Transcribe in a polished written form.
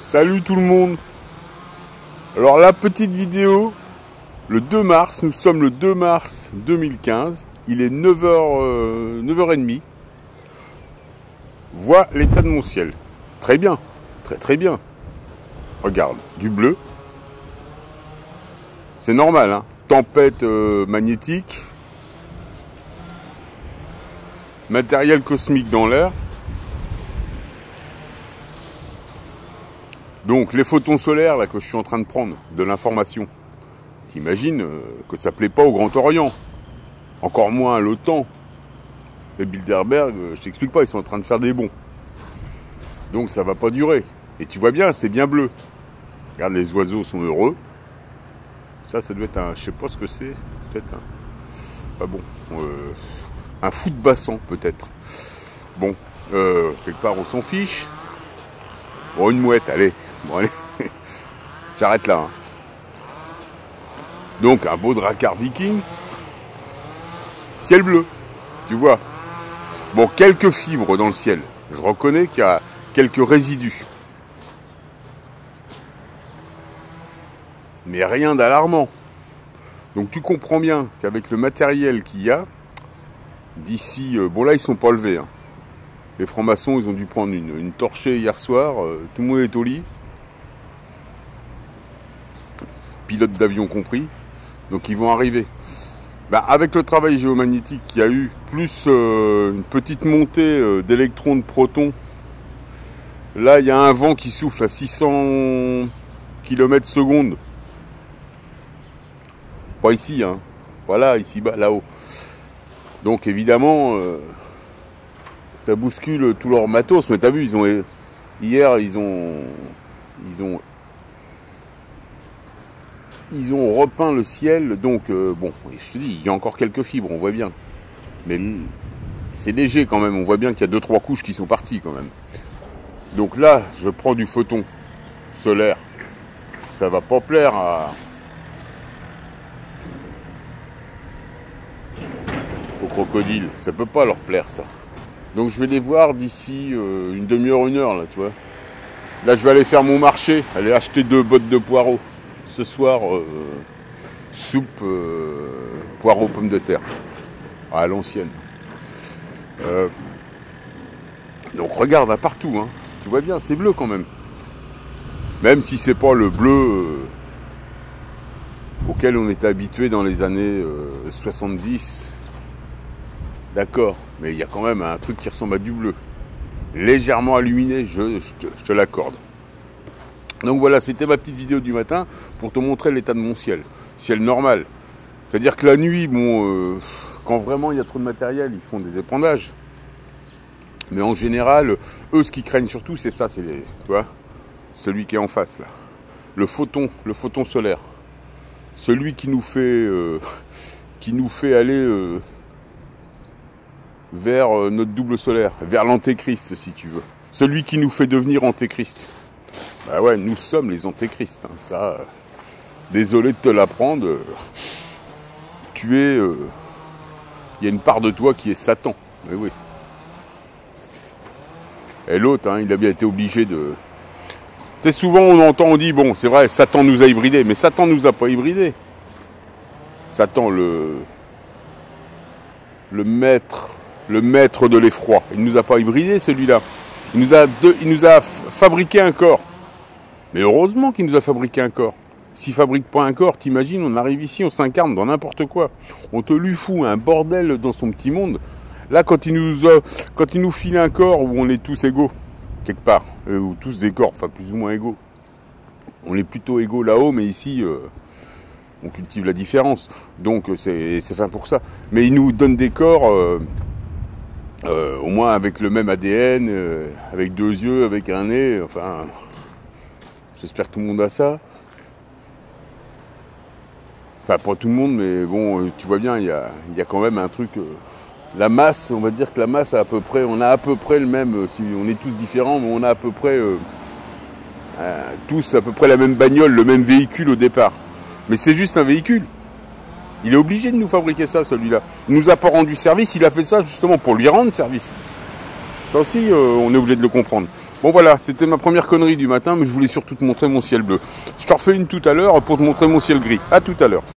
Salut tout le monde. Alors la petite vidéo, le 2 mars, nous sommes le 2 mars 2015, il est 9h30. Vois l'état de mon ciel. Très bien, très bien. Regarde, du bleu. C'est normal, hein. Tempête magnétique. Matériel cosmique dans l'air. Donc les photons solaires là, que je suis en train de prendre, de l'information, t'imagines que ça plaît pas au Grand Orient, encore moins à l'OTAN. Les Bilderberg, je t'explique pas, ils sont en train de faire des bons. Donc ça va pas durer. Et tu vois bien, c'est bien bleu. Regarde, les oiseaux sont heureux. Ça doit être un, je sais pas ce que c'est, peut-être un, pas bon, un fou de bassan peut-être. Bon, quelque part on s'en fiche. Bon, une mouette, allez. Bon, allez, j'arrête là. Hein. Donc, un beau drakkar viking. Ciel bleu, tu vois. Bon, quelques fibres dans le ciel. Je reconnais qu'il y a quelques résidus. Mais rien d'alarmant. Donc, tu comprends bien qu'avec le matériel qu'il y a, d'ici... bon, là, ils sont pas levés. Hein. Les francs-maçons, ils ont dû prendre une torchée hier soir. Tout le monde est au lit. Pilote d'avion compris. Donc ils vont arriver. Ben, avec le travail géomagnétique qu'il y a eu, plus une petite montée d'électrons, de protons. Là, il y a un vent qui souffle à 600 km/s. Pas ici, hein. Voilà, ici bas, là-haut. Donc évidemment... ça bouscule tout leur matos, mais t'as vu, hier ils ont repeint le ciel, donc bon, je te dis, il y a encore quelques fibres, on voit bien, mais c'est léger quand même, on voit bien qu'il y a 2-3 couches qui sont parties quand même. Donc là, je prends du photon solaire, ça va pas plaire aux crocodiles, ça peut pas leur plaire ça. Donc je vais les voir d'ici une demi-heure, 1 heure, là, tu vois. Là, je vais aller faire mon marché, aller acheter 2 bottes de poireaux. Ce soir, soupe poireaux pommes de terre. À l'ancienne. Donc regarde, à partout, hein. Tu vois bien, c'est bleu quand même. Même si c'est pas le bleu auquel on était habitué dans les années 70. D'accord, mais il y a quand même un truc qui ressemble à du bleu. Légèrement illuminé, je te l'accorde. Donc voilà, c'était ma petite vidéo du matin pour te montrer l'état de mon ciel. Ciel normal. C'est-à-dire que la nuit, bon, quand vraiment il y a trop de matériel, ils font des épandages. Mais en général, eux, ce qu'ils craignent surtout, c'est ça, c'est, tu vois, celui qui est en face, là. Le photon solaire. Celui qui nous fait aller... vers notre double solaire, vers l'antéchrist si tu veux. Celui qui nous fait devenir antéchrist. Bah ouais, nous sommes les antéchrists. Hein. Ça, désolé de te l'apprendre. Tu es... il y a une part de toi qui est Satan. Mais oui. Et l'autre, hein, il a bien été obligé de... Tu sais, souvent on dit, bon, c'est vrai, Satan nous a hybridés. Mais Satan nous a pas hybridés. Satan, le maître de l'effroi. Il ne nous a pas hybridé celui-là. Il nous a fabriqué un corps. Mais heureusement qu'il nous a fabriqué un corps. S'il ne fabrique pas un corps, t'imagines, on arrive ici, on s'incarne dans n'importe quoi. On te lui fout un bordel dans son petit monde. Là, quand il nous file un corps où on est tous égaux, quelque part, ou tous des corps, enfin plus ou moins égaux. On est plutôt égaux là-haut, mais ici... on cultive la différence. Donc c'est fait pour ça. Mais il nous donne des corps... au moins avec le même ADN, avec 2 yeux, avec un nez, enfin, j'espère que tout le monde a ça. Enfin, pas tout le monde, mais bon, tu vois bien, il y a quand même un truc, la masse, on va dire que la masse a à peu près, on a à peu près le même, si on est tous différents, mais on a à peu près, tous à peu près la même bagnole, le même véhicule au départ. Mais c'est juste un véhicule. Il est obligé de nous fabriquer ça, celui-là. Il nous a pas rendu service, il a fait ça justement pour lui rendre service. Ça aussi, on est obligé de le comprendre. Bon voilà, c'était ma première connerie du matin, mais je voulais surtout te montrer mon ciel bleu. Je t'en refais une tout à l'heure pour te montrer mon ciel gris. À tout à l'heure.